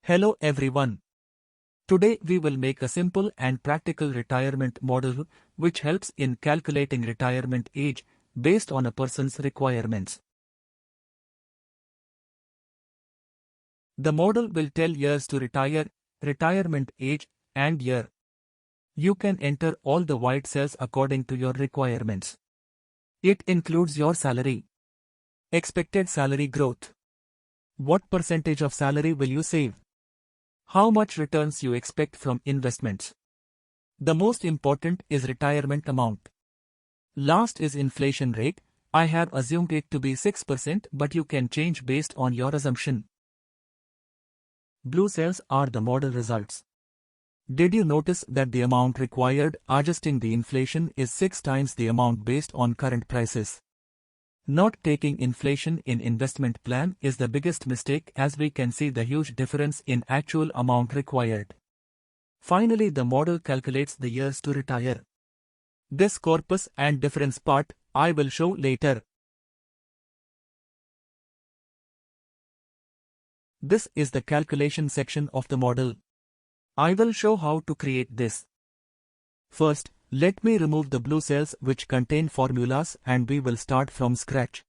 Hello everyone. Today we will make a simple and practical retirement model which helps in calculating retirement age based on a person's requirements. The model will tell years to retire, retirement age, and year. You can enter all the white cells according to your requirements. It includes your salary, expected salary growth. What percentage of salary will you save? How much returns you expect from investments? The most important is retirement amount. Last is inflation rate. I have assumed it to be 6%, but you can change based on your assumption. Blue cells are the model results. Did you notice that the amount required adjusting the inflation is 6 times the amount based on current prices? Not taking inflation in investment plan is the biggest mistake, as we can see the huge difference in actual amount required. Finally, the model calculates the years to retire. This corpus and difference part I will show later. This is the calculation section of the model. I will show how to create this. First, let me remove the blue cells which contain formulas, and we will start from scratch.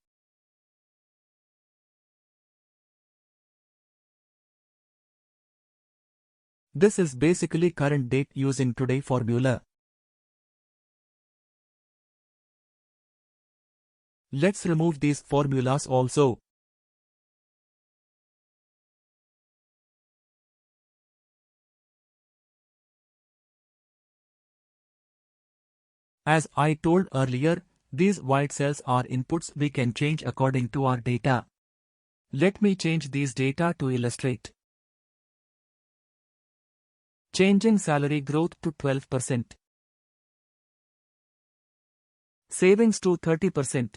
This is basically current date using today formula. Let's remove these formulas also. As I told earlier, these white cells are inputs we can change according to our data. Let me change these data to illustrate. Changing salary growth to 12%. Savings to 30%.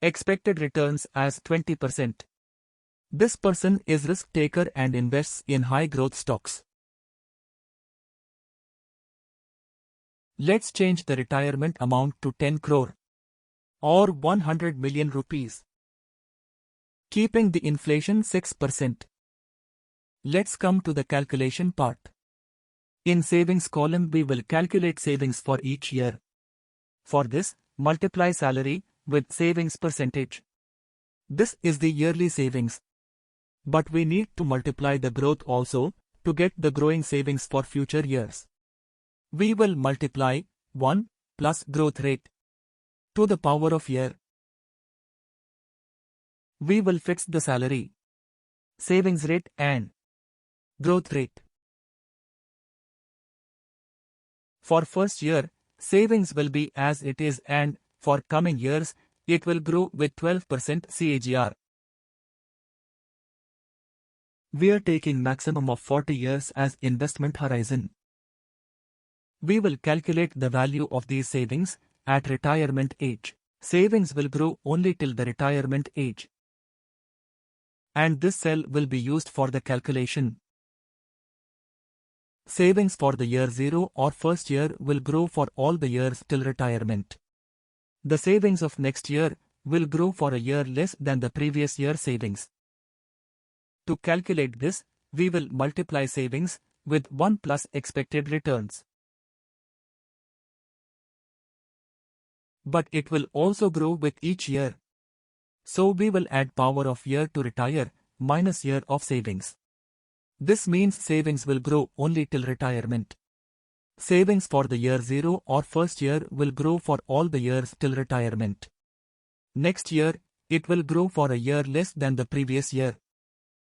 Expected returns as 20%. This person is risk taker and invests in high growth stocks. Let's change the retirement amount to 10 crore or 100 million rupees. Keeping the inflation 6%. Let's come to the calculation part. In savings column we will calculate savings for each year. For this, multiply salary with savings percentage. This is the yearly savings. But we need to multiply the growth also to get the growing savings for future years. We will multiply 1 plus growth rate to the power of year. We will fix the salary, savings rate and growth rate. For first year, savings will be as it is, and for coming years, it will grow with 12% CAGR. We are taking maximum of 40 years as investment horizon. We will calculate the value of these savings at retirement age. Savings will grow only till the retirement age. And this cell will be used for the calculation. Savings for the year 0 or first year will grow for all the years till retirement. The savings of next year will grow for a year less than the previous year savings. To calculate this, we will multiply savings with 1 plus expected returns. But it will also grow with each year. So we will add power of year to retire minus year of savings. This means savings will grow only till retirement. Savings for the year 0 or first year will grow for all the years till retirement. Next year, it will grow for a year less than the previous year.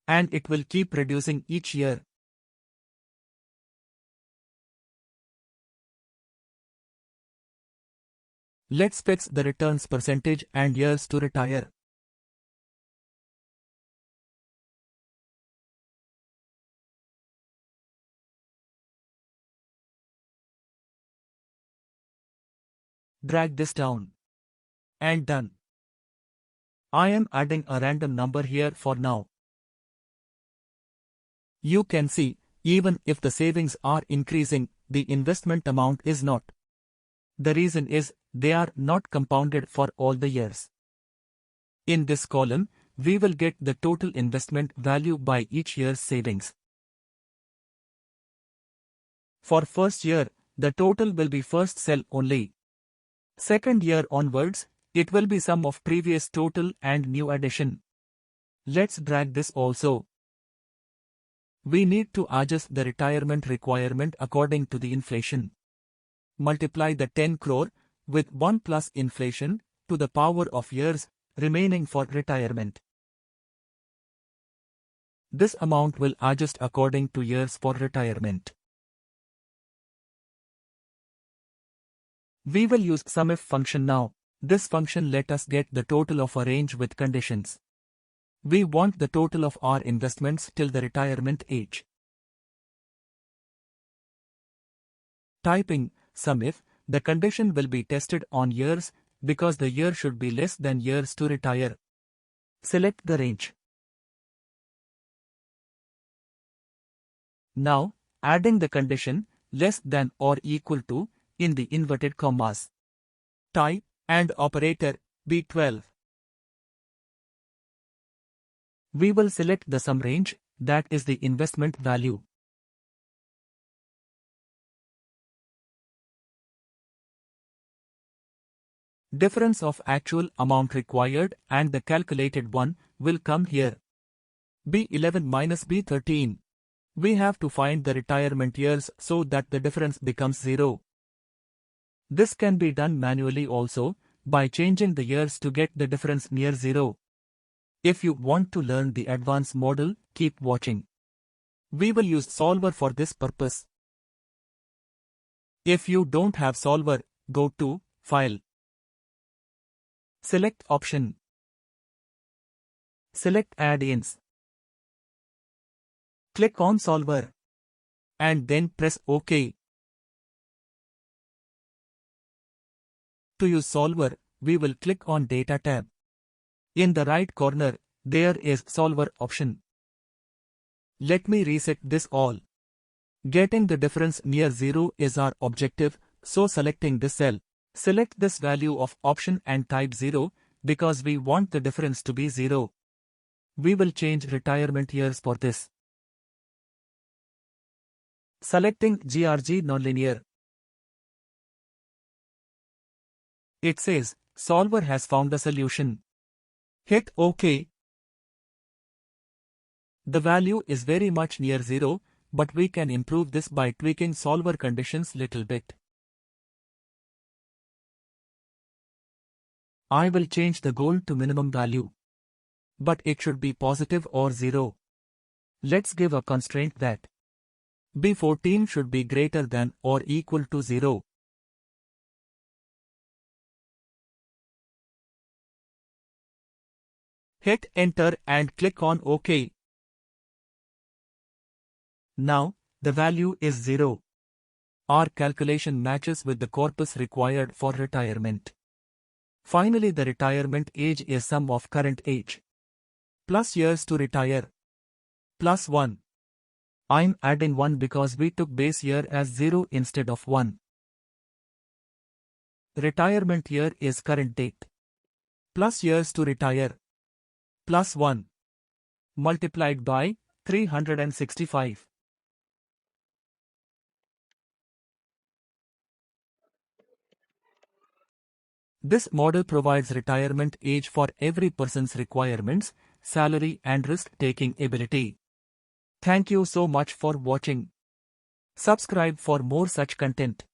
And it will keep reducing each year. Let's fix the returns percentage and years to retire. Drag this down. And done. I am adding a random number here for now. You can see, even if the savings are increasing, the investment amount is not. The reason is, they are not compounded for all the years. In this column, we will get the total investment value by each year's savings. For first year, the total will be first cell only. Second year onwards, it will be sum of previous total and new addition. Let's drag this also. We need to adjust the retirement requirement according to the inflation. Multiply the 10 crore with 1 plus inflation to the power of years remaining for retirement. This amount will adjust according to years for retirement. We will use SUMIF function now. This function let us get the total of a range with conditions. We want the total of our investments till the retirement age. Typing SUMIF, the condition will be tested on years because the year should be less than years to retire. Select the range. Now, adding the condition less than or equal to in the inverted commas. Type and operator B12. We will select the sum range, that is the investment value. Difference of actual amount required and the calculated one will come here. B11 minus B13. We have to find the retirement years so that the difference becomes 0. This can be done manually also, by changing the years to get the difference near 0. If you want to learn the advanced model, keep watching. We will use solver for this purpose. If you don't have solver, go to File. Select Option. Select Add-ins. Click on Solver. And then press OK. To use Solver, we will click on Data tab. In the right corner, there is Solver option. Let me reset this all. Getting the difference near 0 is our objective, so selecting this cell. Select this value of option and type 0, because we want the difference to be 0. We will change retirement years for this. Selecting GRG Nonlinear. It says, Solver has found the solution. Hit OK. The value is very much near 0, but we can improve this by tweaking solver conditions little bit. I will change the goal to minimum value. But it should be positive or 0. Let's give a constraint that B14 should be greater than or equal to 0. Hit Enter and click on OK. Now, the value is 0. Our calculation matches with the corpus required for retirement. Finally, the retirement age is sum of current age plus years to retire plus 1. I'm adding 1 because we took base year as 0 instead of 1. Retirement year is current date plus years to retire plus 1 multiplied by 365. This model provides retirement age for every person's requirements, salary and risk-taking ability. Thank you so much for watching. Subscribe for more such content.